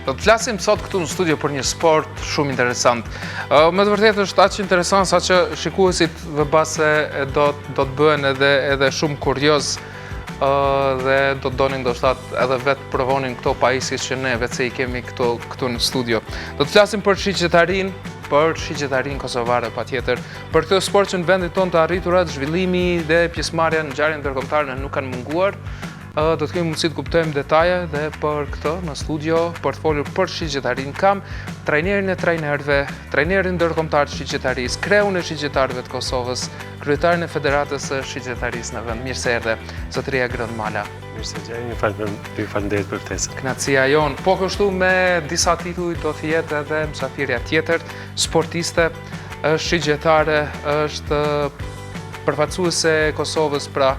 Do të flasim sot këtu në studio për një sport shumë interesant. Me të vërtetë është aq interesant sa që shikuesit vëbase do të bëhen edhe shumë kurioz dhe do të donin ndoshta edhe vetë provonin këto pajisje që ne vetë se i kemi këtu në studio. Do të flasim për shiqetarin kosovare patjetër. Për këtë sport që në vendin tonë të arriturat, zhvillimi dhe pjesëmarrja në ngjarjen ndërkombëtare nuk kanë munguar. Do të kemi mundësi të kuptojmë detaje dhe për këtë në studio për të folur për shiqetarin kam trajnerin e trajnerëve, trajnerin ndërkombëtar të shiqetarisë, kreun e shiqetarëve të Kosovës, kryetarin e Federatës së Shiqetarisë në vend. Mirë se erdhe, zotëria Grënd Mala. Mirë se gjeni, ju falenderoj për ftesën. Kënaqësia jon. Po kështu me disa tituj do të jetë edhe mysafirja tjetër, sportiste, është shiqetare, është përfaqësuese e Kosovës, pra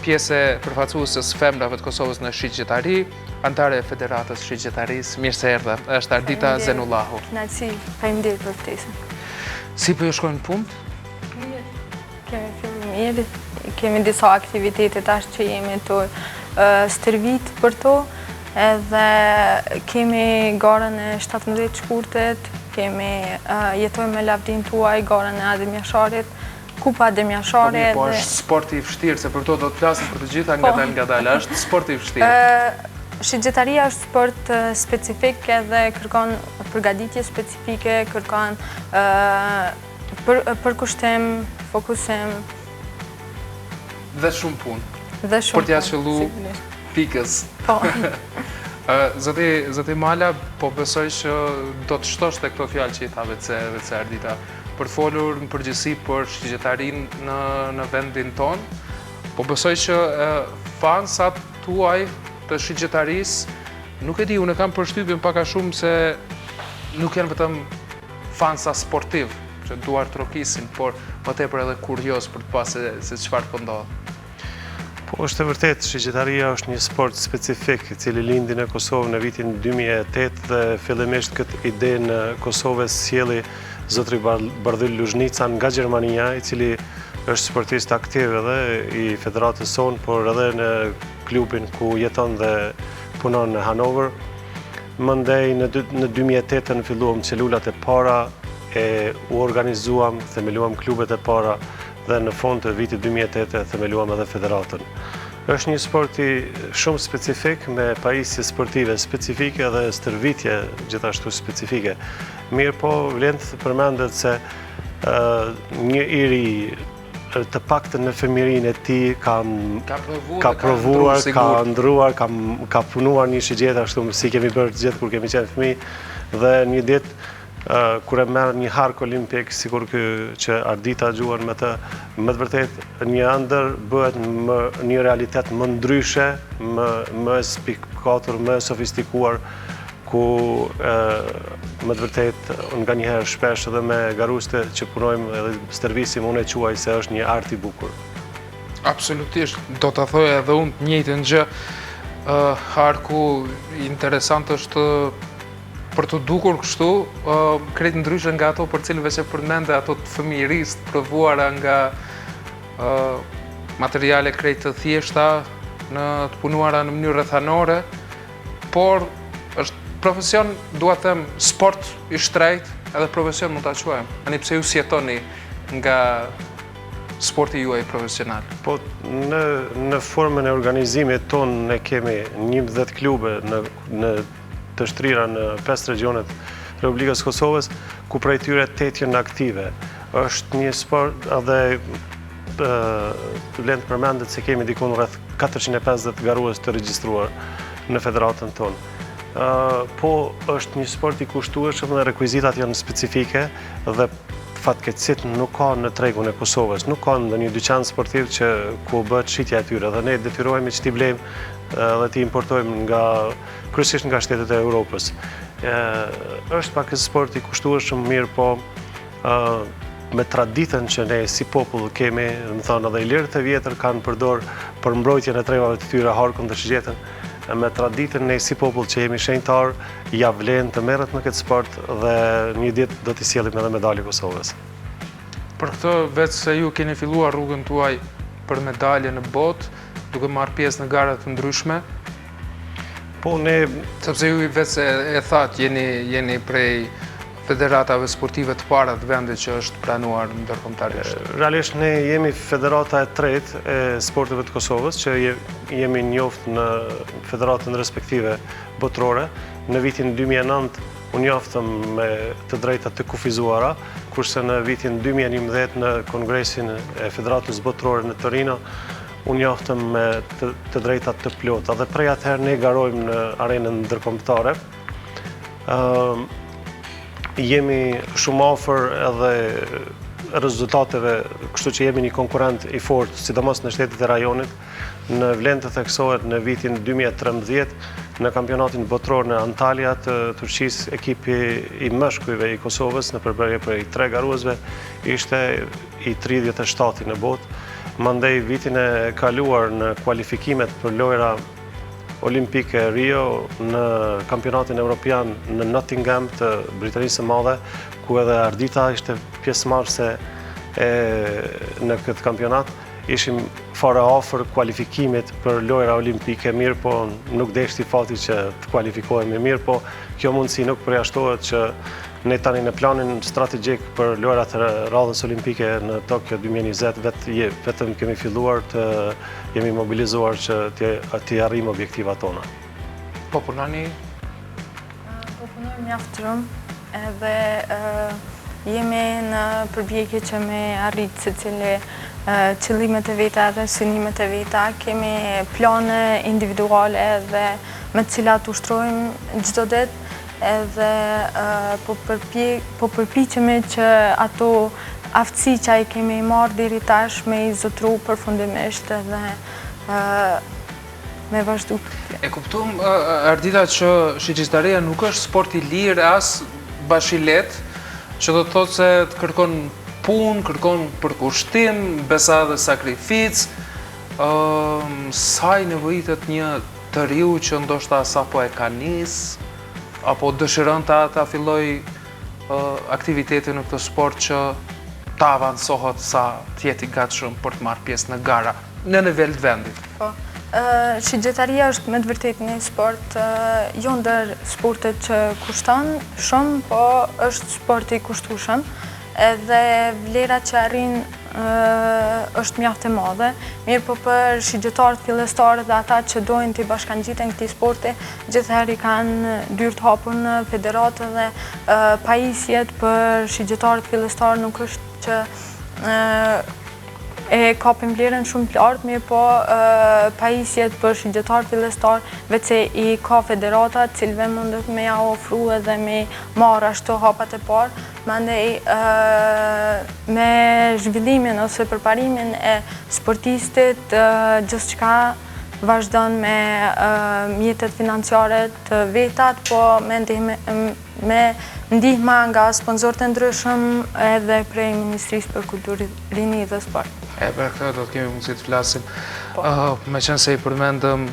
pjesë përfaqësuese së femrave të Kosovës në shiqetari, antare e Federatës Shiqetarisë. Mirë se erdhe. Është Ardita Zenullahu. Kënaqësi, faleminderit për ftesën. Si po ju shkojnë punë? Mirë. Kemi filluar mirë, kemi disa aktivitete tash që jemi të stërvit për to, edhe kemi garën e 17 shkurtet, kemi jetojmë me lavdin tuaj, garën e Adem Jasharit, Kupa Adem Jasharit. Po është sport i vështirë, se për to do të flasim për të gjitha ngadalë, është sport i vështirë. Shiqetaria është sport specifik edhe kërkon përgatitje specifike, kërkon përkushtim, fokusim. Dhe shumë punë. Dhe shumë punë. Për t'ja qëllu pikës. Po. Zoti Mala, po besoj që do të shtosh të këto fjalë që i tha vetë Ardita, për folur në përgjithësi për shiqetarin në vendin tonë, po besoj që fansat tuaj të shiqetarisë, nuk e di, unë kam përshtypjen pak a shumë se nuk janë vetëm fansa sportiv, që duar të rokisin, por më tepër edhe kurioz për të pasë se çfarë po ndodh. Po është e vërtet, shiqetaria është një sport specifik, i cili lindi në Kosovë në vitin 2008 dhe fillimisht këtë ide në Kosovë sjellli zotri Bardhyl Luzhnica nga Gjermania, i cili është sportist aktiv edhe i federatës sonë, por edhe në klubin ku jeton dhe punon në Hanover. Mëndej në 2008 filluam celulat e para, u organizuam, themeluam klubet e para, dhe në fund të vitit 2008 themeluam edhe federatën. Është një sport shumë specifik, me pajisje sportive specifike dhe stërvitje gjithashtu specifike. Mirë po, vlen të përmendet se një iri të paktën në fëmijërinë e tij ka provuar, ka ndruar, ka punuar një shiqet ashtu si kemi bërë të gjithë kur kemi qenë fëmijë, dhe një ditë kur e merr një hark olimpik, sikur që Ardita gjuan me të, me të vërtet një ëndër bëhet një realitet më ndryshe, më spikatur, më sofistikuar, ku me të vërtet nga njëherë shpesh edhe me garuste që punojmë edhe stërvisim, unë e quaj se është një art i bukur. Absolutisht, do të thoja edhe unë të njëjtën gjë. Harku interesant është për të dukur kështu, krejt ndryshe nga ato për cilëve që përmende ato të fëmijërisë të provuara nga materiale krejt të thjeshta, të punuara në mënyrë rrethanore, por është profesion, dua të them, sport i shtrejt, edhe profesion mund ta quajmë. Ani pse ju sjetoni nga sporti juaj profesional? Po, në formën e organizimit tonë ne kemi 11 klube në të shtrira në 5 regionet Republikës Kosovës, ku prej tyre 8 janë aktive. Është një sport edhe vlen të përmendet se kemi dikun rreth 450 garues të regjistruar në federatën tonë. Po është një sport i kushtueshëm dhe rekvizitat janë specifike dhe fatkeqësisht nuk ka në tregun e Kosovës, nuk ka ndonjë dyqan sportiv ku bëhet shitja e tyre, dhe ne detyrohemi që t'i blejmë dhe t'i importojmë kryesisht nga shtetet e Europës. Është pak sport i kushtueshëm, mirë po me traditën që ne si popull kemi, më thonë edhe ilirët e vjetër kanë përdor për mbrojtjen e trevave të tyre, harkun dhe shiqetën, me traditën ne si popull që jemi shenjtar, ja vlen të merret në këtë sport dhe një ditë do t'i sjellim edhe medalje Kosovës. Për këtë, vetë se ju keni filluar rrugën tuaj për medalje në botë, duke marrë pjesë në gara të ndryshme, Po, ne... Sepse ju vetë e thatë, jeni prej federatave sportive të para të vendit që është pranuar ndërkombëtarisht. Realisht ne jemi federata e tretë e sporteve të Kosovës, që jemi njoftë në federatën respektive botërore. Në vitin 2009 unë njoftëm me të drejtat të kufizuara, kurse në vitin 2011 në Kongresin e Federatës Botërore në Torino, unë njoftëm me të drejtat të plota. Dhe prej atëherë ne garojmë në arenën ndërkombëtare. Jemi shumë afër edhe rezultateve, kështu që jemi një konkurrent i fortë, sidomos në shtetet e rajonit. Në vlen të theksohet në vitin 2013, në kampionatin botëror në Antalya të Turqisë, ekipi i mashkujve i Kosovës në përbërje prej 3 garuesve ishte i 37 në botë. Mandej vitin e kaluar në kualifikimet për lojra Olimpike Rio në kampionatin evropian në Nottingham të Britanisë së Madhe, ku edhe Ardita ishte pjesëmarrëse në këtë kampionat. Ishim fare afër kualifikimit për lojra olimpike, mirë po nuk deshti fati që të kualifikohemi, mirë po kjo mundësi nuk përjashtohet që ne tani në planin strategjik për lojrat e radhës olimpike në Tokyo 2020 vetëm kemi filluar të jemi mobilizuar që të arrijmë objektivat tona. Po punoni? Po punojmë mjaft shumë edhe jemi në përpjekje që me arrit secili qëllimet e veta dhe synimet e veta. Kemi plane individuale dhe me të cilat ushtrojmë çdo ditë edhe po përpiqemi që ato aftësi që ai kemi marrë deri tash me i zotru përfundimisht edhe me vazhdu. E kuptum, Ardita, që shqiptaria nuk është sport i lirë as bashilet, që do të thotë se të kërkon punë, kërkon përkushtim, besa dhe sakrificë. Sa i nevojitet një të riu që ndoshta sapo e ka nisë, apo dëshiron ta filloj aktivitetin në këtë sport që ta avansohet sa të jetë i gatshëm për të marrë pjesë në gara, në nivel të vendit? Po, shigjetaria është me të vërtetë një sport, jo ndër sportet që kushton shumë, po është sport i kushtueshëm, edhe vlera që arrin është mjaft e madhe. Mirë po për shigjetarët fillestarë dhe ata që dojnë të i bashkangjiten këtij sporti, gjithëherë i kanë dyrë të hapur në federatë dhe pajisjet për shigjetarët fillestarë nuk është që e kapim vlerën shumë të lartë, mirë po pajisjet për shigjetarët fillestarë vetë i ka federata, cilëve mundet me ja ofru edhe me marrë ashtu hapat e parë. Mandej me zhvillimin ose përparimin e sportistit, gjithçka vazhdon me mjetet financiare të vetat, po me ndihma nga sponsorët e ndryshëm edhe prej Ministrisë për Kulturë, Rini dhe Sport. Për këtë do të kemi mundësi të flasim. Me qenë se i përmendëm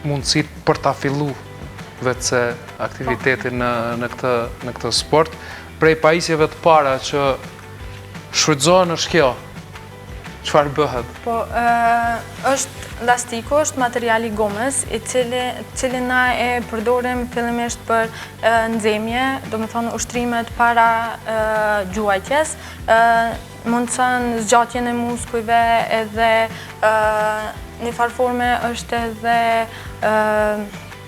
mundësit për ta fillu vetëse aktivitetin në këtë sport, prej pajisjeve të para që shfrytëzohen është kjo, çfarë bëhet? Po, është lastiku, është materiali gomës, i cili na e përdorim fillimisht për nxemje, do me thonë ushtrimet para gjuajtjes, mundëson zgjatjen e muskujve edhe një farforme është edhe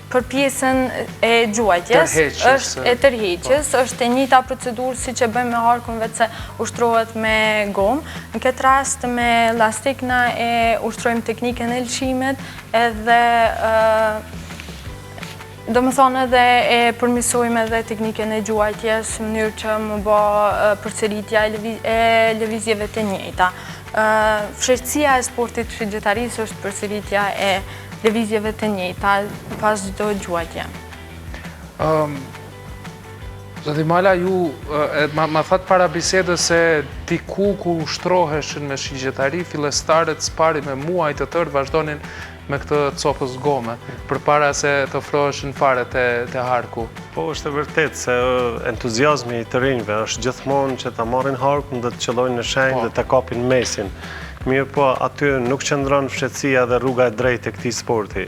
për pjesën e gjuajtjes, është e tërheqjes, është e njëjta procedurë si që bëjmë me harkun vetë se ushtrohet me gomë. Në këtë rast me lastik na e ushtrojmë teknikën e lëshimit edhe do më thonë edhe e përmisojmë edhe teknikën e gjuajtjes në mënyrë që më bë përsëritja e lëvizjeve të njëjta. Fshehtësia e sportit shigjetarisë është përsëritja e lëvizjeve të njëjta pas çdo gjuajtje. Zoti Mala, ju ma thatë para bisedës se diku ku ushtroheshin me shigjetari, fillestarët s'pari me muaj të tërë vazhdonin me këtë copës gome, përpara se të ofroheshin fare të harku. Po, është e vërtet se entuziazmi i të rinjve është gjithmonë që ta marrin harkun dhe të qëllojnë në shenjë dhe të kapin mesin. Mirë po, aty nuk qëndron fshehtësia dhe rruga e drejtë e këtij sporti.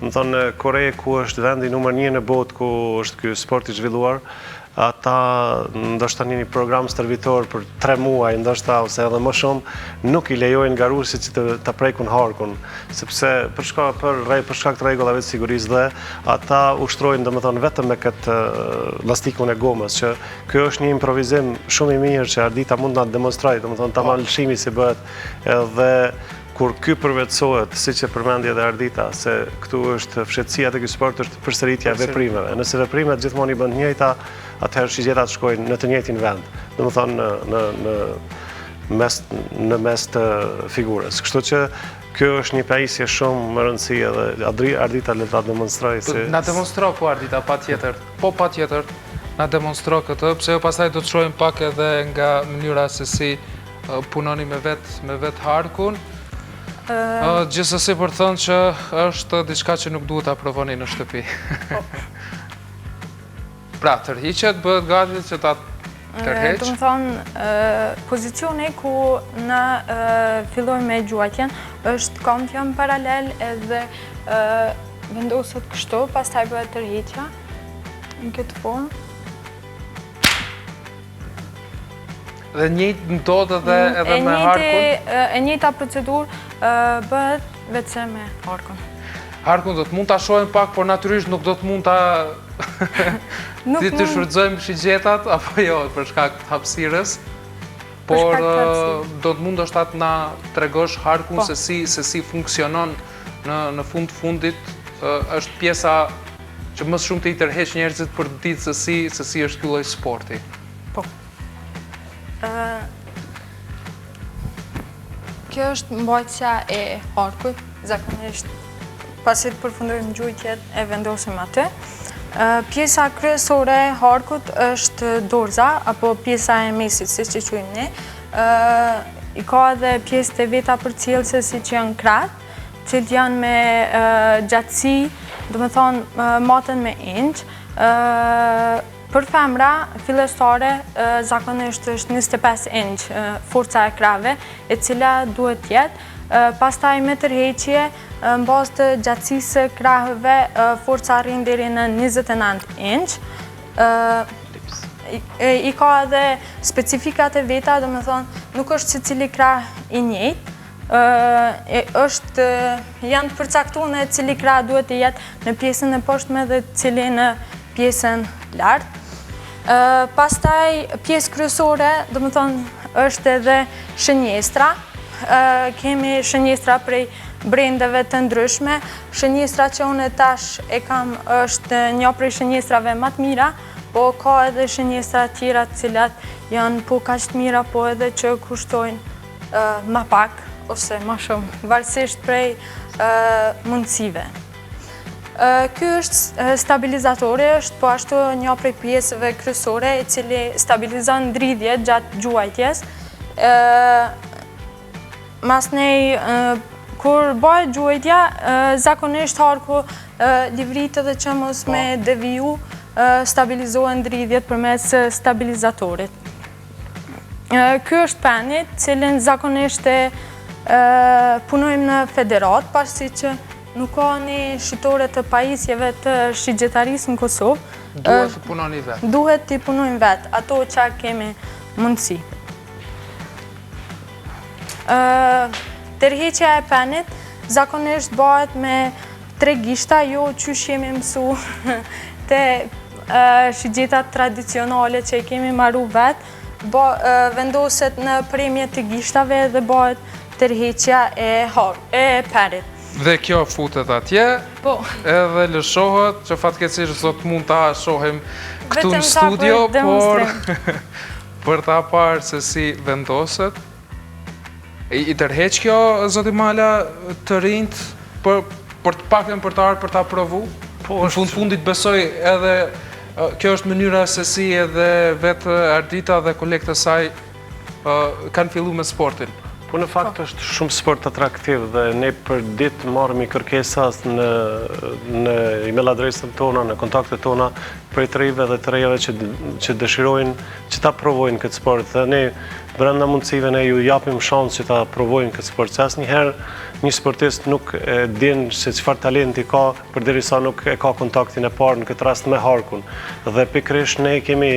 më thonë në Kore, ku është vendi numër 1 në botë ku është ky sport i zhvilluar, ata ndoshta një program stërvitor për 3 muaj, ndoshta ose edhe më shumë, nuk i lejojnë garuesit që të prekun harkun, sepse për shkak të rregullave të sigurisë dhe ata ushtrojnë domethënë vetëm me këtë lastikun e gomës, që ky është një improvizim shumë i mirë që Ardita mund ta demonstrojë, domethënë tamam lëshimi si bëhet, edhe kur ky përvetësohet, siç e përmendi edhe Ardita, se këtu është fshehtësia të këtij sporti është përsëritja e veprimeve. Nëse veprimet gjithmonë i bën të njëjta, atëherë shigjetat shkojnë në të njëjtin vend, domethënë në mes të figurës. Kështu që kjo është një pajisje shumë më rëndësi edhe Ardita le ta demonstrojë se na demonstro po Ardita patjetër. Po patjetër na demonstro këtë, pse pastaj do të shohim pak edhe nga mënyra se si punoni me vet harkun. Gjithsesi për thënë që është diçka që nuk duhet ta provoni në shtëpi. Pra, tërhiqet, bëhet gati që ta tërheq. Do të thonë, pozicioni ku na fillojmë me gjuajtjen është kampion paralel edhe vendoset kështu, pastaj bëhet tërhiqja në këtë formë. Dhe njëjtë ndodhet edhe me harkun? E njëjta procedurë bëhet vetëm me harkun. Harkun do të mund ta shohim pak, por natyrisht nuk do të mund ta të shfrytëzojmë shigjetat, apo jo, për shkak të hapësirës. Por do të mund është atë na tregosh harkun se si funksionon në fundit, është pjesa që më shumë të i tërheq njerëzit për të ditë se si është ky lloj sporti. Po. Kjo është mbajtja e harkut, zakonisht pasi të përfundojmë gjujtjet e vendosim atë. Pjesa kryesore e harkut është dorza, apo pjesa e mesit, siç e quajmë ne. I ka edhe pjesët e veta përcjellëse siç janë krahët, që janë me gjatësi, do të thonë maten me inç. Për femra, fillestare, zakonisht është 25 inç forca e krave, e cila duhet jetë. Pastaj me tërheqje, në bazë të gjatësisë së krahëve, forca arrin deri në 29 inç. I ka edhe specifikat e veta, do të thonë, nuk është secili krah i njëjtë. Janë të përcaktuar në cili krah duhet të jetë në pjesën e poshtme dhe cili në pjesën lart. Pastaj pjesë kryesore, do të thonë, është edhe shënjestra. Kemi shënjestra prej brendeve të ndryshme. Shënjestra që unë tash e kam është një prej shënjestrave më të mira, po ka edhe shënjestra tjera të cilat janë po kaq të mira, po edhe që kushtojnë më pak ose më shumë, varësisht prej mundësive. Ky është stabilizatori, është po ashtu një prej pjesëve kryesore i cili stabilizon ndridhjet gjatë gjuajtjes. Masnej, kur bëhet gjuajtja, zakonisht harku livrit edhe që mos me deviju, stabilizohen ndridhjet përmes stabilizatorit. Ky është peni, cilin zakonisht punojmë në federat, pasi që nuk ka një shitore të pajisjeve të shigjetarisë në Kosovë. Duhet të punoni vetë? Duhet të punojmë vetë, ato që kemi mundësi. Tërheqja e penit zakonisht bëhet me 3 gishta, jo qysh jemi mësu të shigjetat tradicionale që i kemi marru vetë, vendoset në premje të gishtave dhe bëhet tërheqja e penit. Dhe kjo futet atje, edhe lëshohet, që fatkeqësisht sot mund ta shohim këtu në studio, por për ta parë se si vendoset. I tërheq kjo, zoti Mala, të rinjt, për të paktën për të ardhur për ta provu? Në fundit besoj edhe kjo është mënyra se si edhe vetë Ardita dhe kolegët e saj kanë filluar me sportin. Po në fakt është shumë sport atraktiv dhe ne për ditë marrëmi kërkesa në email adresën tona, në kontaktet tona për të rinjve dhe të rejave që dëshirojnë që ta provojnë këtë sport. Dhe ne brenda mundësive ne ju japim shansë që ta provojnë këtë sport. Se asnjëherë një sportist nuk e din se çfarë talenti ka përderisa nuk e ka kontaktin e parë, në këtë rast me harkun. Dhe pikërisht ne kemi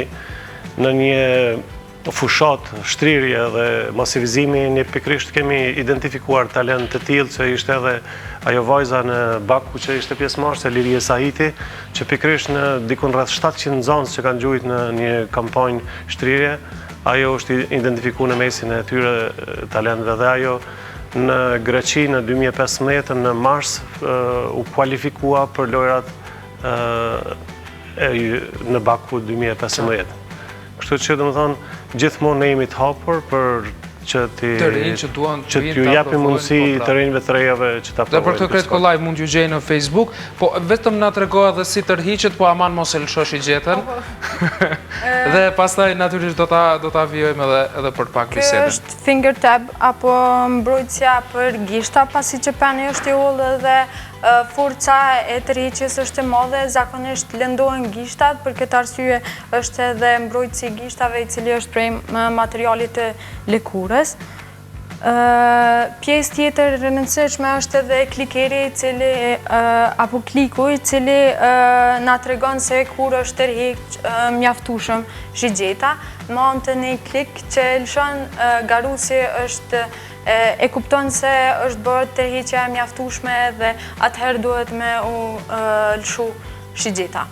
në një fushat, shtrirje dhe masivizimi, ne pikërisht kemi identifikuar talent të tillë, që ishte edhe ajo vajza në Baku që ishte pjesëmarrëse Lirie Sahiti, që pikërisht në dikun rreth 700 nxënës që kanë gjujt në një kampanjë shtrirje, ajo është identifikuar në mesin e tyre talentëve dhe ajo në Greqi në 2015 në mars u kualifikua për lojrat në Baku 2015. Kështu që domethënë gjithmonë ne jemi të hapur për që t'ju japim mundësi të rinjve të rejave që ta provojnë. Dhe për këtë Kret Kollaj mund ju gjejnë në Facebook, po vetëm na tregoa edhe si tërhiqet, po aman mos e lëshosh i gjetën. Dhe pastaj natyrisht do ta vijojmë edhe për pak bisedë. Kjo është finger tap apo mbrojtësia për gishta, pasi që peni është i ullë dhe forca e tërhiqjes është e madhe, zakonisht lëndohen gishtat, për këtë arsye është edhe mbrojtësi i gishtave i cili është prej materialit të lëkurës. Pjesë tjetër rëndësishme është edhe klikeri apo kliku i cili na tregon se kur është tërhiq mjaftueshëm shigjeta. Me anë të një klik që lëshon garusi është e kupton se është bërë tërhiqja e mjaftueshme dhe atëherë duhet me u lëshu shigjeta.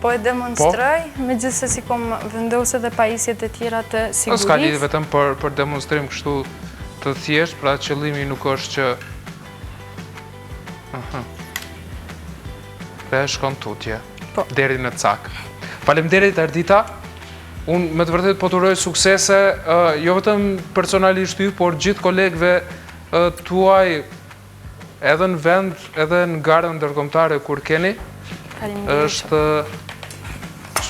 Po e demonstroj, me gjithse si kom vendose dhe pajisjet e tjera të sigurisë. S'ka lidhje vetëm për demonstrim kështu të thjesht, pra qëllimi nuk është që... Dhe shkon tutje, deri në cak. Faleminderit Ardita, unë me të vërtet po të uroj suksese, jo vetëm personalisht ty, por gjithë kolegëve tuaj edhe në vend, edhe në garën ndërkombëtare kur keni. Është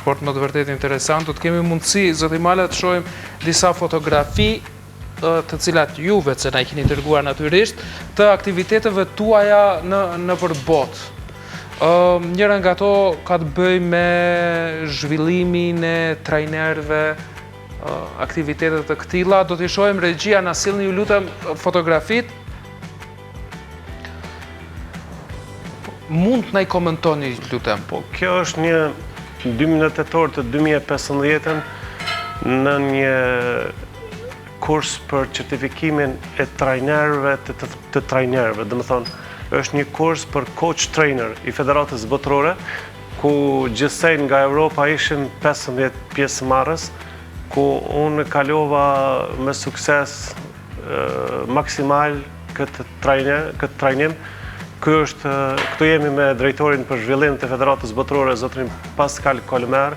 sport më të vërtet interesant. Do të kemi mundësi, zoti Mala, të shohim disa fotografi të cilat juve që na i keni dërguar natyrisht, të aktiviteteve tuaja në për botë. Njëra nga to ka të bëj me zhvillimin e trajnerëve, aktivitetet të këtilla. Do t'i shohim regjia, na sillni ju lutem fotografit. Mund të na i komentoni, lutem. Po, kjo është një 2 tetor të 2015 në një kurs për certifikimin e trajnerëve të trajnerëve. Dhe më thonë, është një kurs për coach trainer i Federatës Botërore, ku gjithsej nga Europa ishin 15 pjesëmarrës, ku unë kalova me sukses maksimal këtë trajnim. Këtu jemi me drejtorin për zhvillim të Federatës Botërore, zotrin Pascal Kolmer,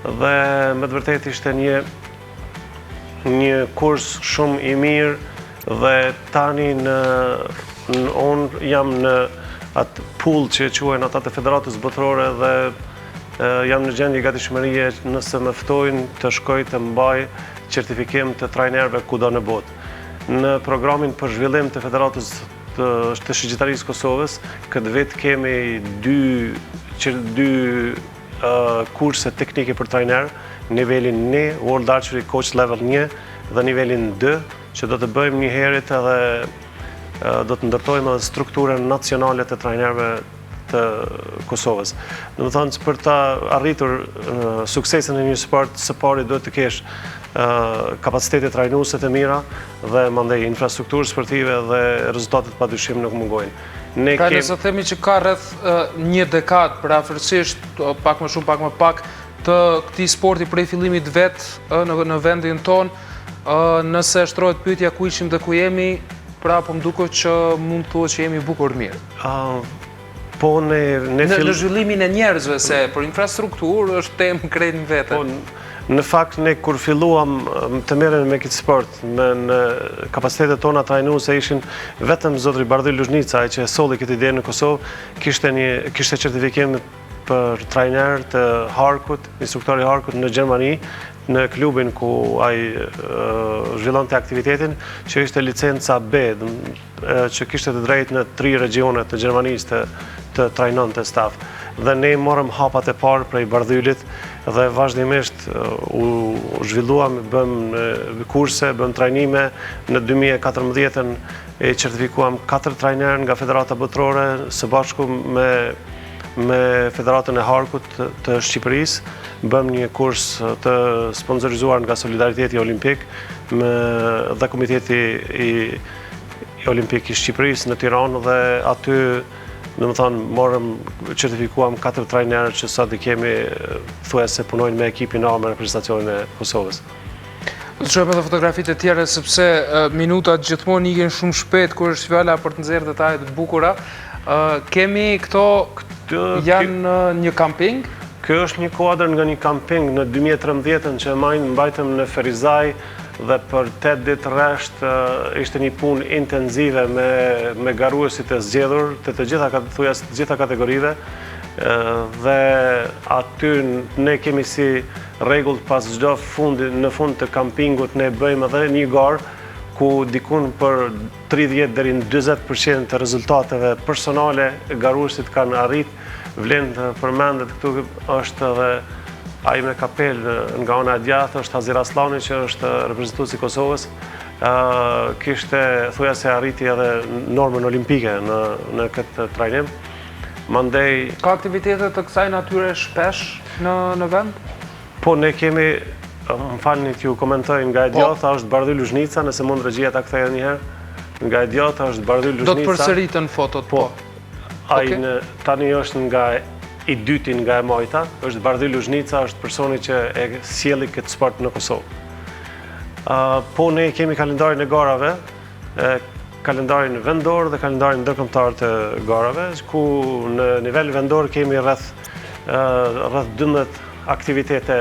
dhe me të vërtet ishte një kurs shumë i mirë, dhe tani unë jam në atë pool që quajnë ata të Federatës Botërore dhe jam në gjendje gatishmërie nëse më ftojnë të shkoj të mbaj certifikim të trajnerëve kudo në botë. Në programin për zhvillim të Federatës të Shigjetarisë Kosovës, këtë vetë kemi 2 kurse teknike për trajner, nivelin 1, World Archery Coach Level 1 dhe nivelin 2, që do të bëjmë një herit edhe do të ndërtojmë edhe strukturën nacionale të trajnerëve të Kosovës. Dhe më thonë që për ta arritur suksesin e një sport, së pari duhet të kesh kapacitetet trajnuese të mira dhe mandej infrastrukturë sportive dhe rezultatet padyshim nuk mungojnë. Pra nëse themi që ka rreth një dekadë për afërsisht, pak më shumë, pak më pak, të këtij sporti prej fillimit vetë në vendin tonë, nëse shtrohet pyetja ku ishim dhe ku jemi, pra po më duket që mund të thuhet që jemi bukur mirë. Po në zhvillimin e njerëzve, se për infrastrukturë është temë krejt në vete. Në fakt, ne kur filluam të merrem me këtë sport, në kapacitetet tona trajnuese ishin vetëm zotri Bardhyl Luzhnica, ai që e solli këtë ide në Kosovë, kishte certifikim për trajner të Harkut, instruktori Harkut në Gjermani, në klubin ku ai zhvillonte aktivitetin, që ishte licenca B, që kishte të drejtë në 3 regionet të Gjermanisë të trajnonte staf. Dhe ne morëm hapat e parë prej Bardhylit dhe vazhdimisht u zhvilluam, bëm kurse, bëm trajnime. Në 2014 e certifikuam 4 trajnerë nga Federata Botërore së bashku me Federatën e Harkut të Shqipërisë. Bëm një kurs të sponsorizuar nga Solidariteti Olimpik dhe Komiteti Olimpik i Shqipërisë në Tiranë dhe aty morëm, certifikuam 4 trajnerë që sot i kemi thuajse punojnë me ekipin A me reprezentacionin e Kosovës. Do të shohim edhe fotografitë e tjera sepse minutat gjithmonë ikin shumë shpejt kur është fjala për të nxjerrë detaje të bukura. Kemi këto janë një kamping. Kjo është një kuadër nga një kamping në 2013 që mbajtëm në Ferizaj dhe për 8 ditë rresht ishte një punë intenzive me garuesit e zgjedhur të gjitha kategorive dhe aty ne kemi si rregull pas çdo në fund të kampingut ne bëjmë edhe një garë ku dikun për 30 deri në 40% të rezultateve personale garuesit kanë arrit. Vlen të përmendet këtu është edhe ai me kapel nga ona e djathtë, është Hazir Aslani që është reprezentuesi i Kosovës. Kishte thujase arriti edhe normën olimpike në këtë trajnim. Mandej Ka aktivitete të kësaj natyre shpesh në vend? Po ne kemi, më falni t'ju komentoj, nga e djatha është Bardhy Luzhnica, nëse mund regjia ta kthehet një herë. Nga e djatha është Bardhy Luzhnica. Do të përsëritën fotot, po. Ai tani është nga i dyti nga e majta, është Bardhy Luzhnica, është personi që e sjelli këtë sport në Kosovë. Po ne kemi kalendarin e garave, kalendarin vendor dhe kalendarin ndërkombëtar të garave, ku në nivel vendor kemi rreth 12 aktivitete,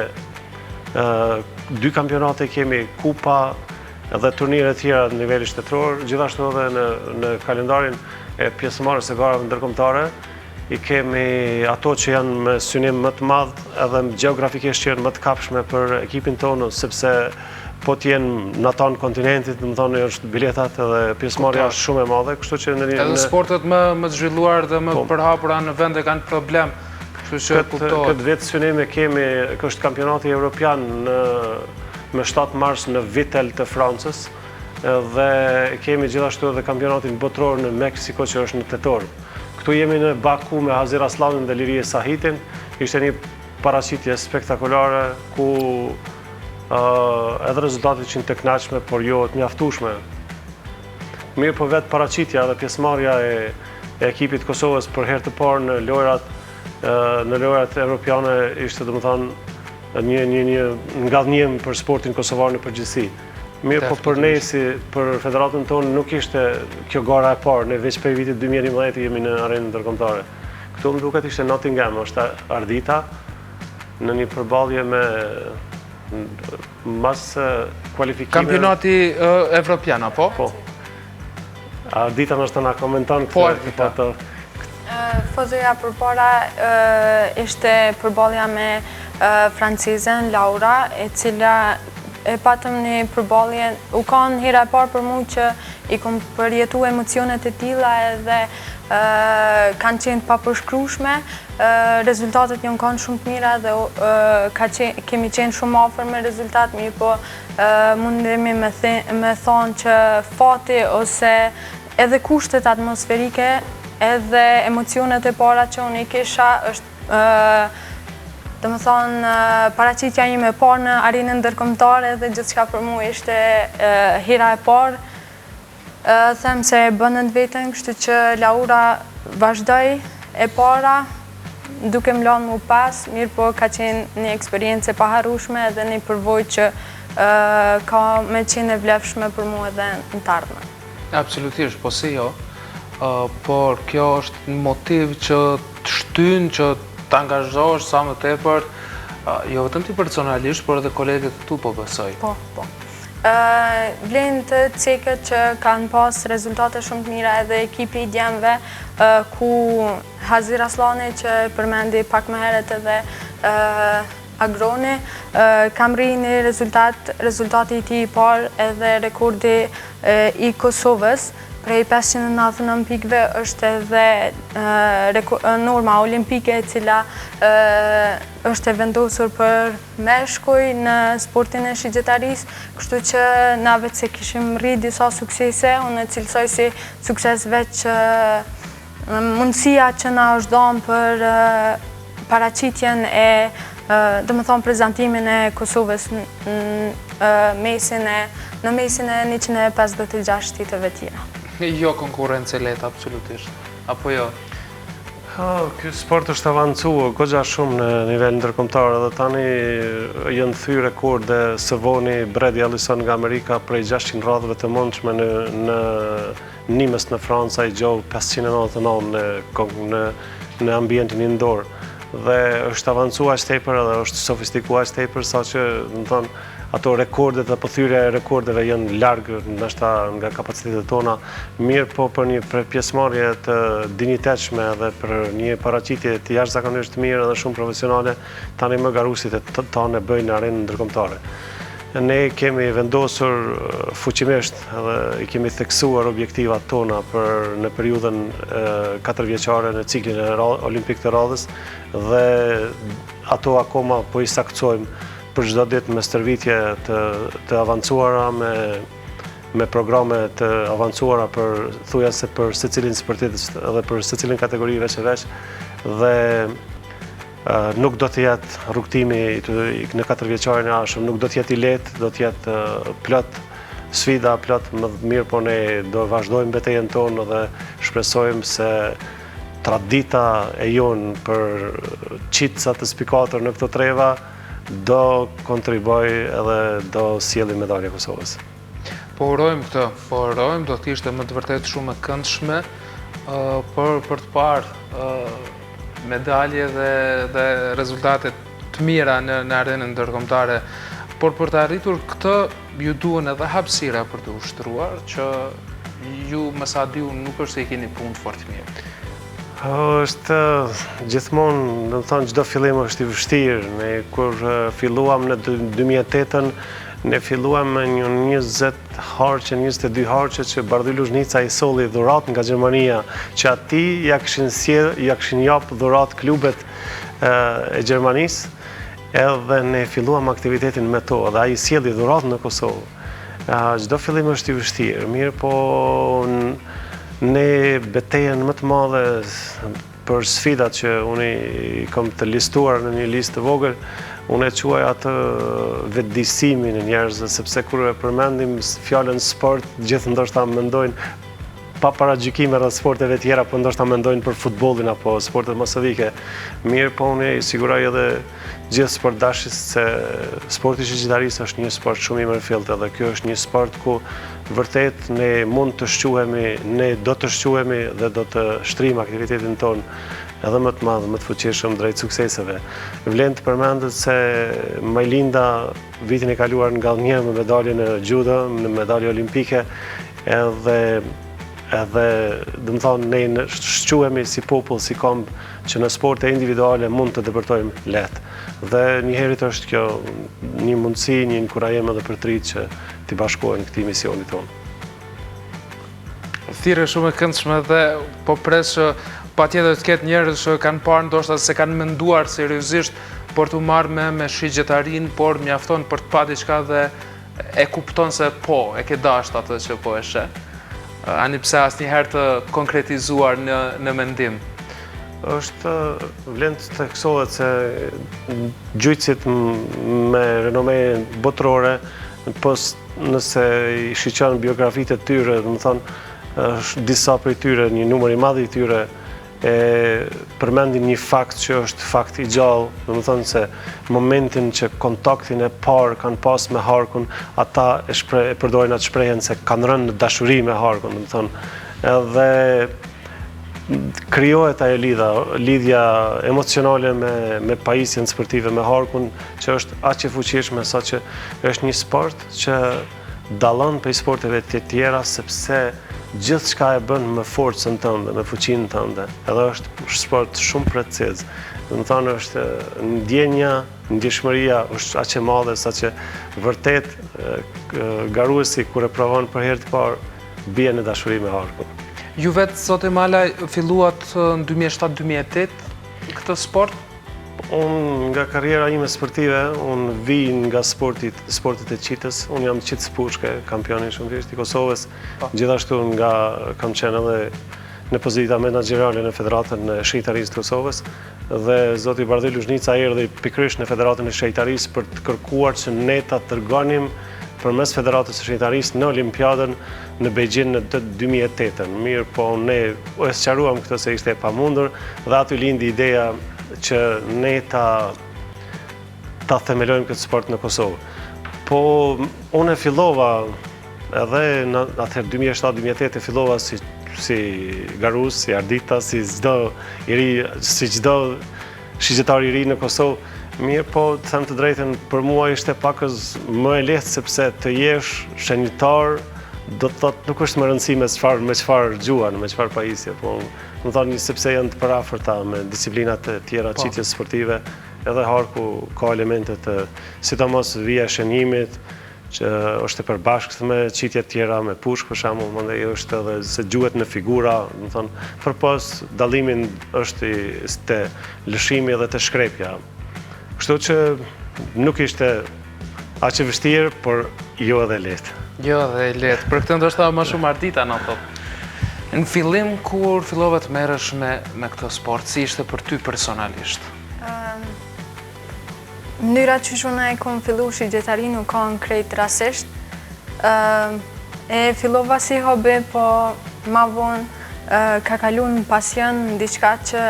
2 kampionate kemi, kupa dhe turnire tjera në nivel shtetëror, gjithashtu edhe në kalendarin e pjesëmarrjes së garave ndërkombëtare. I kemi ato që janë me synim më të madh edhe gjeografikisht që janë më të kapshme për ekipin tonë, sepse po t'jenë në ato në kontinentit, më thonë është biletat edhe pjesëmarrja shumë e madhe, kështu që edhe sportet më të zhvilluar dhe më përhapura në vende kanë problem, kështu që kuptohet. Këtë vetë synime kemi, është kampionati evropian me 7 mars në Vittel të Francës dhe kemi gjithashtu edhe kampionatin botëror në Meksiko që është në tetor. Këtu jemi në Baku me Hazir Aslanin dhe Lirije Sahitin. Ishte një paraqitje spektakolare ku edhe rezultatet që të kënaqshme, por jo të mjaftueshme. Mirë po vetë paraqitja dhe pjesëmarrja e ekipit Kosovës për herë të parë në lojrat evropiane ishte domethënë një ngadhnjim për sportin kosovar në përgjithësi. Mirë po për ne si për federatën tonë nuk ishte kjo gara e parë, ne veç për vitit 2011 jemi në arenën ndërkombëtare. Këtu më duket ishte Nottingham, është Ardita, në një përballje me mas kualifikime. Kampionati evropian, apo? Po. Ardita nështë të na komenton këtë. Fozoja përpara ishte përballja me francizen Laura, e cila e patëm një përballje, u kanë hera e parë për mu që i kom përjetu emocionet e tilla edhe kanë qenë papërshkrueshme, rezultatet janë kanë shumë të mira dhe kemi qenë shumë afër me rezultat, mirë po mundemi me thonë që fati ose edhe kushtet atmosferike edhe emocionet e para që unë i kisha është dhe më thonë, paraqitja ime e parë në arenën ndërkombëtare dhe gjithçka për mua ishte hera e parë. Them se e bënën vetën, kështu që Laura vazhdoi e para, duke më lënë mu pas, mirë po ka qenë një eksperiencë e paharrueshme dhe një përvojë që ka me qenë e vlefshme për mua edhe në të ardhmen. Absolutisht, po se jo, por kjo është një motiv që të shtyn, që të angazhohesh sa më tepër, jo vetëm ti personalisht, por edhe kolegët këtu po besoj. Po. Vlen të cekët që kanë pas rezultate shumë të mira edhe ekipi i djemve, ku Hazir Aslani që përmendi pak më herët edhe Agroni, kam rri një rezultati i tij i parë edhe rekordi i Kosovës. Prej 599 pikëve është edhe norma olimpike e cila është e vendosur për meshkuj në sportin e shigjetarisë, kështu që na vetë se kishim rri disa suksese, unë e cilësoj si sukses veç mundësia që na është dhënë për paraqitjen e do të thonë prezantimin e Kosovës në mesin e 156 shtete tjera. Jo konkurrencë lehtë absolutisht, apo jo? Ky sport është avancuar goxha shumë në nivel ndërkombëtar edhe tani janë thyer rekorde Sëvoni Bredi Allison nga Amerika prej 600 radhëve të mundshme në Nimes në Franca i gjoll 599 në ambientin indoor. Dhe është avancuar aq tepër edhe është sofistikuar aq tepër saqë, do të thonë, ato rekordet dhe thyrja e rekordeve janë larg ndoshta nga kapacitetet tona, mirë po për një pjesëmarrje të dinjitetshme dhe për një paraqitje të jashtëzakonisht mirë dhe shumë profesionale, tani më garuesit e tonë bëjnë në arenën ndërkombëtare. Ne kemi vendosur fuqimisht edhe i kemi theksuar objektivat tona për në periudhën 4 vjeçare në ciklin olimpik të radhës dhe ato akoma po i saktsojmë për çdo ditë me stërvitje të avancuara, me programe të avancuara për thujase për secilin sportist edhe për secilin kategori veç e veç dhe nuk do të jetë rrugtimi në 4 vjeçarin e ardhshëm, nuk do të jetë i lehtë, do të jetë plot sfida, plot më mirë, po ne do vazhdojmë betejën tonë dhe shpresojmë se tradita e jonë për qitësa të spikatur në këto treva do kontriboj edhe do sjellë medalje Kosovës. Po urojmë këtë, po urojmë, do të ishte më të vërtet shumë e këndshme për të parë medalje dhe rezultate të mira në arenën ndërkombëtare. Por për të arritur këtë, ju duhen edhe hapësira për të ushtruar, që ju më sa diu nuk është se i keni punë fort mirë. Është gjithmonë, do të thonë, çdo fillim është i vështirë. Ne kur filluam në 2008-ën, ne filluam me një 20 harqe, 22 harqe që Bardhy Luzhnica i solli dhurat nga Gjermania, që ati ja kishin jap dhurat klubet e Gjermanisë, edhe ne filluam aktivitetin me to, dhe ai sjelli dhurat në Kosovë. Çdo fillim është i vështirë, mirë po ne betejën më të madhe për sfidat që unë i kam të listuar në një listë të vogël, unë e quaj atë vetëdijsimin e njerëzve, sepse kur e përmendim fjalën sport, gjithë ndoshta mendojnë pa paragjykime rreth sporteve tjera, po ndoshta mendojnë për futbollin apo sportet masovike. Mirë, po unë i siguroj edhe gjithë sportdashës se sporti shigjetarisë është një sport shumë i mirëfillt, edhe kjo është një sport ku vërtet ne mund të shquhemi, ne do të shquhemi dhe do të shtrijmë aktivitetin tonë edhe më të madh, më të fuqishëm drejt sukseseve. Vlen të përmendet se Majlinda vitin e kaluar ngallnjë me medalje në judo, në medalje olimpike, edhe do të thonë ne shquhemi si popull, si komb, që në sporte individuale mund të depërtojmë lehtë. Dhe njëherët është kjo një mundësi, një inkurajem edhe për të rinjtë që t'i bashkohen këtij misioni tonë. Thirrje shumë e këndshme dhe po pres që patjetër të ketë njerëz që kanë parë ndoshta se kanë menduar seriozisht për të marrë me shigjetarin, por mjafton për të pa diçka dhe e kupton se po, e ke dashur atë që po e sheh. Ani pse asnjëherë të konkretizuar në mendim. Është vlen të theksohet se gjyqësit me renome botërore, nëse i shiqen biografitë e tyre, do të thonë disa prej tyre, një numër i madh i tyre e përmendin një fakt që është fakt i gjallë, do të thonë se momentin që kontaktin e parë kanë pas me harkun, ata e përdorin atë shprehjen se kanë rënë në dashuri me harkun, do të thonë, edhe krijohet ajo lidhja emocionale me pajisjen sportive me harkun, që është aq e fuqishme sa që është një sport që dallon prej sporteve të tjera sepse gjithçka e bën me forcën tënde, me fuqinë tënde. Edhe është sport shumë preciz. Do të thonë është ndjenja, ndjeshmëria është aq e madhe sa që vërtet garuesi kur e provon për herë të parë bie në dashuri me arkun. Ju vetë Zoti Malaj filluat në 2007-2008 këtë sport? Unë nga karriera ime sportive, unë vi nga sportet e qitës, unë jam qitës pushke, kampioni shumërisht i Kosovës, gjithashtu nga kam qenë edhe në pozita menaxherale në Federatën e Shejtarisë të Kosovës dhe zoti Bardhi Luzhnica erdhi pikërisht në Federatën e Shejtarisë për të kërkuar që ne ta tërgonim përmes Federatës së Shejtarisë në Olimpiadën në Beijing në 2008. Mirë, po ne e sqaruam këtë se ishte e pamundur dhe aty lindi ideja që ne ta themelojmë këtë sport në Kosovë. Po unë e fillova edhe në atëherë 2007-2008 e fillova si garus, si ardita, si çdo shigjetar i ri në Kosovë. Mirë, po të them të drejtën, për mua ishte pakës më e lehtë sepse të jesh shenjtar, do të thotë nuk është më rëndësi me çfarë gjuan, me çfarë pajisje, po më thoni sepse janë të përafërta me disiplinat e tjera qitjes sportive, edhe harku ka elemente të sidomos vija e shenjimit, që është e përbashkët me qitjet tjera, me pushk për shembull, mandej është edhe se gjuhet në figura, do të thonë, përpos dallimin është te lëshimi dhe te shkrepja. Kështu që nuk ishte aq e vështirë, por jo edhe lehtë. Jo edhe lehtë. Për këtë ndoshta më shumë ardita na thot. Në fillim kur fillove të merresh me këtë sport, si ishte për ty personalisht? Mënyra që unë e kom fillu shigjetarin nuk ka në krejt rasisht. E fillova si hobi, po ma vonë ka kalu në pasion në diçka që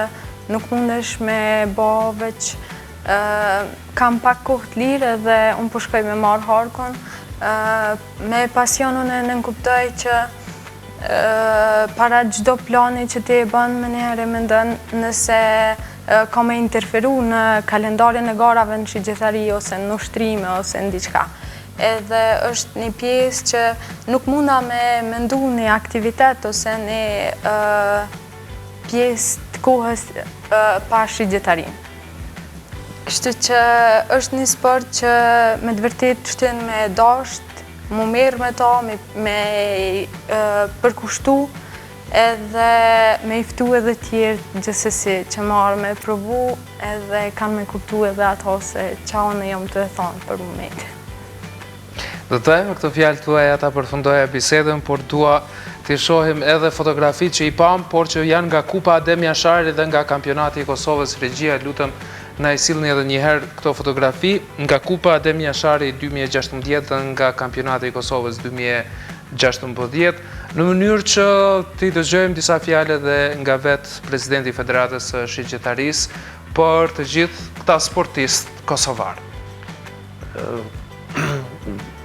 nuk mundesh me bo veç. Kam pak kohë të lirë dhe unë po shkoj me marrë harkon. Me pasionun e nënkuptoj që para gjdo plani që ti e bën me njëherë me ndën nëse ka me interferu në kalendarin e garave në shigjetari ose në ushtrime ose në diçka. Edhe është një pjesë që nuk munda me mendu një aktivitet ose një pjesë të kohës pa shigjetarin. Kështu që është një sport që me të vërtet shtyn me dasht, mu merë me ta, me përkushtu, edhe me iftu edhe tjerë gjithsesi që marrë me provu edhe kanë me kuptu edhe ato se qa unë jam të e thonë për momentin. Do të me këtë fjalë tuaja ta përfundoja bisedën, por dua të shohim edhe fotografi që i pam, por që janë nga Kupa Adem Jashari dhe nga kampionati i Kosovës. Regjia, lutem na i sillni edhe një herë këto fotografi nga Kupa Adem Jashari 2016 dhe nga kampionati i Kosovës 2016, në mënyrë që ti dëgjojmë disa fjale dhe nga vetë presidenti i Federatës së Shigjetarisë për të gjithë këta sportistë kosovarë.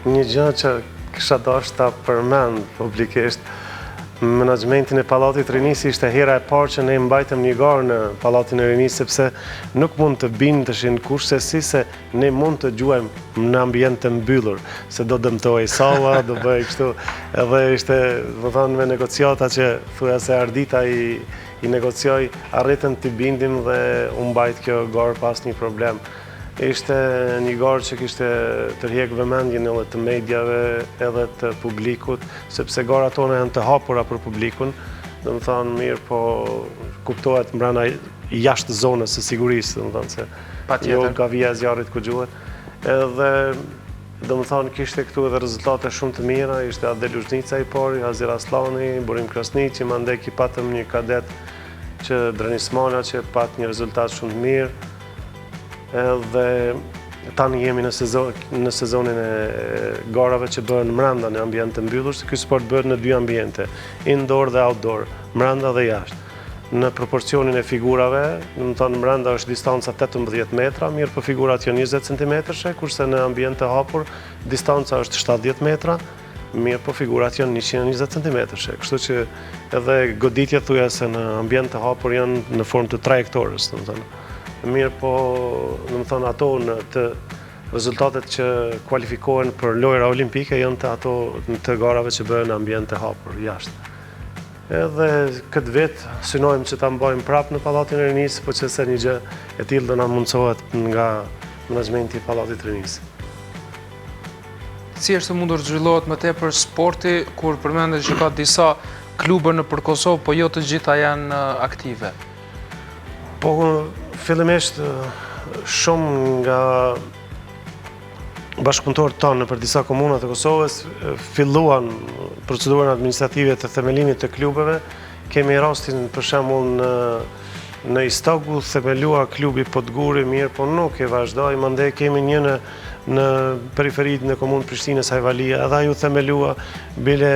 Një gjë që kisha dashur ta përmend publikisht, menaxhmentin e Pallatit Rinisi ishte hera e parë që ne mbajtëm një garë në Pallatin e Rinis, sepse nuk mund të bindeshin kushte se ne mund të gjuajmë në ambient të mbyllur, se do dëmtoj salla, do bëj kështu, edhe ishte, më thonë, me negociata që thuja se ardita i negocioj, arritëm të bindim dhe u mbajt kjo garë pas një problem. Ishte një garë që kishte tërhjek vëmendjen edhe të mediave edhe të publikut, sepse gara tona janë të hapura për publikun, dhe më thonë mirë, po kuptohet mbrana jashtë zonës së sigurisë, dhe më thonë se jo nga vija e zjarit ku gjuhet. Edhe, dhe më thonë, kishte këtu edhe rezultate shumë të mira, ishte Adel Luzhnica i pori, Azir Aslani, Burim Krasniqi, mandej ki patëm një kadet që Drenismana që pat një rezultat shumë të mirë. Edhe tani jemi në sezonin e garave që bëhen mranda në ambient të mbyllur, se ky sport bëhet në dy ambiente, indoor dhe outdoor, mranda dhe jashtë. Në proporcionin e figurave, do të thonë mranda është distanca 18 metra, mirë po figurat janë 20 cm, kurse në ambient të hapur distanca është 70 metra, mirë po figurat janë 120 cm. Kështu që edhe goditjet thuja se në ambient të hapur janë në formë të trajektorës, do të thonë. Mirë po, në më thonë, ato në të rezultatet që kualifikohen për lojra olimpike janë të ato të garave që bëhen në ambient të hapur jashtë. Edhe këtë vit synojmë që ta mbajmë prapë në Pallatin e Rinisë, po që se një gjë e tillë do na mundsohet nga menaxhmenti i Pallatit të Rinisë. Si është mundur të zhvillohet më tepër sporti kur përmendet që ka disa klube nëpër Kosovë, po jo të gjitha janë aktive? Po fillimisht shumë nga bashkëpunëtorët tanë për disa komuna të Kosovës filluan procedurën administrative të themelimit të klubeve. Kemi rastin për shembull në Istogu themelua klubi Podguri, mirë po nuk e vazhdoi, mandej kemi një në periferitë në komunë Prishtinës Ajvalia, edhe ajo themelua, bile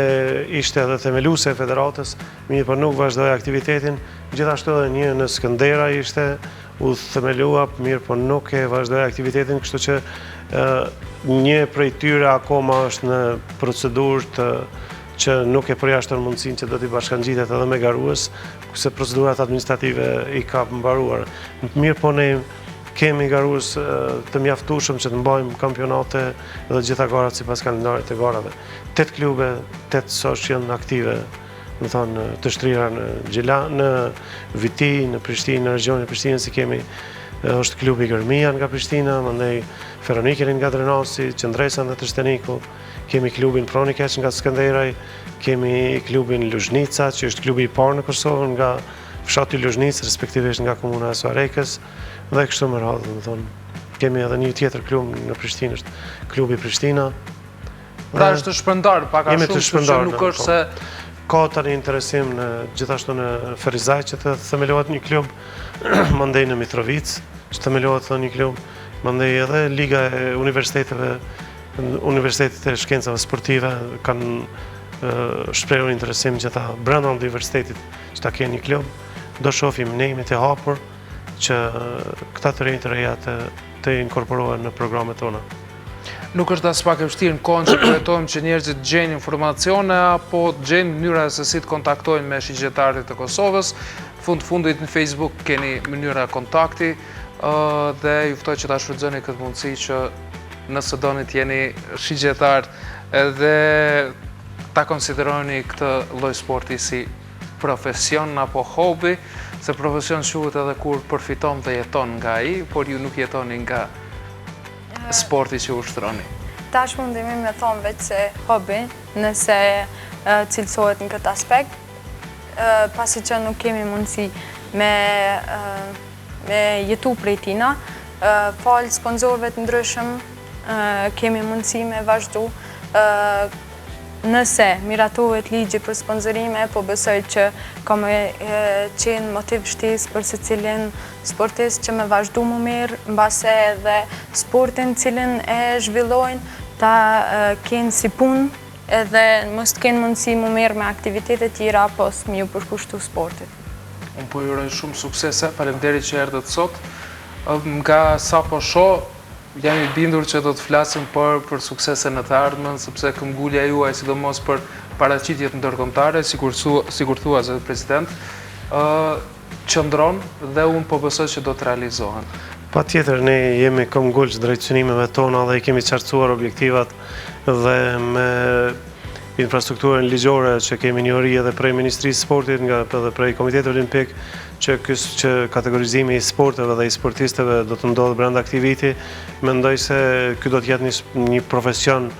ishte edhe themeluese e federatës, mirë po nuk vazhdoi aktivitetin. Gjithashtu edhe një në Skëndera ishte u themelua, mirë po nuk e vazhdoi aktivitetin, kështu që një prej tyre akoma është në procedurë që nuk e përjashton mundësinë që do t'i bashkangjitet edhe me garues, se procedurat administrative i ka mbaruar. Mirë po ne kemi garues të mjaftueshëm që të mbajmë kampionate dhe gjitha garat sipas kalendarit të garave. 8 klube, 8 sosh janë aktive, më thonë të shtrira në Viti, në Prishtinë, në regionin e Prishtinës si kemi është klubi Gërmia nga Prishtina, mandej Feronikelin nga Drenasi, Qëndresan dhe Trsteniku, kemi klubin Pronikeq nga Skënderaj, kemi klubin Luzhnica, që është klubi i parë në Kosovë nga fshati Luzhnicë, respektivisht nga komuna e Suarekës, dhe kështu me radhë, më thonë. Kemi edhe një tjetër klub në Prishtinë, është klubi Prishtina. Pra është të shpërndar, pak a shumë, sepse nuk është se... Ka tani interesim gjithashtu në Ferizaj që të themelohet një klub, mandej në Mitrovic që themelohet një klub, mandej edhe Liga e Universiteteve, Universitetet e Shkencave Sportive kanë shprehur interesim që ta brenda universitetit që ta kenë një klub. Do shohim ne jemi të hapur që këta të rinj të reja të inkorporohen në programet tona. Nuk është as pak e vështirë në kohën që përjetojmë që njerëzit gjejnë informacione apo gjejnë mënyra se si të kontaktojnë me shigjetarit të Kosovës. Fundit në Facebook keni mënyra kontakti dhe ju ftoj që ta shfrytëzoni këtë mundësi që nëse doni të jeni shigjetar edhe ta konsideroni këtë lloj sporti si profesion apo hobi, se profesion quhet edhe kur përfiton dhe jeton nga ai, por ju nuk jetoni nga sporti që ushtroni. Tash mundemi me thonë veç se hobi, nëse cilësohet në këtë aspekt, pasi që nuk kemi mundësi me jetu prej tina, falë sponsorëve të ndryshëm, kemi mundësi me vazhdu. Nëse miratohet ligji për sponsorime, po besoj që ka me qenë motiv shtesë për se cilin sportist që me vazhdu më mirë, në base edhe sportin cilin e zhvillojnë, ta kenë si punë edhe mos të kenë mundësi më mirë me aktivitetet tjera, po së mi u përkushtu sportit. Unë po ju uroj shumë suksese, faleminderit që erdhët sot. Nga sa po shoh, jam i bindur që do të flasim për suksese në të ardhmen, sepse këmbgulja juaj, sidomos për paraqitjet ndërkombëtare, sikur thua zoti president, qëndron dhe unë po besoj që do të realizohen. Patjetër, ne jemi këmbgulës drejt synimeve tona dhe i kemi qartësuar objektivat dhe me infrastrukturën ligjore që kemi njëri edhe prej Ministrisë Sportit edhe prej Komitetit Olimpik që kategorizimi i sporteve dhe i sportistëve do të ndodhë brenda këtij viti. Mendoj se ky do të jetë një profesion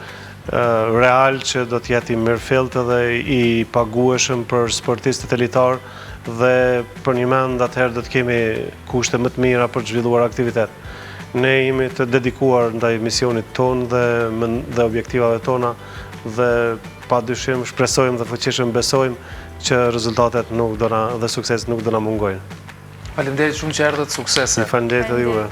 real që do të jetë i mirëfillt dhe i pagueshëm për sportistët elitar dhe për një mend atëherë do të kemi kushte më të mira për të zhvilluar aktivitet. Ne jemi të dedikuar ndaj misionit tonë dhe objektivave tona dhe padyshim shpresojmë dhe fuqishëm besojmë që rezultatet dhe sukseset nuk do na mungojnë. Faleminderit shumë që erdhët, suksese. Faleminderit edhe juve.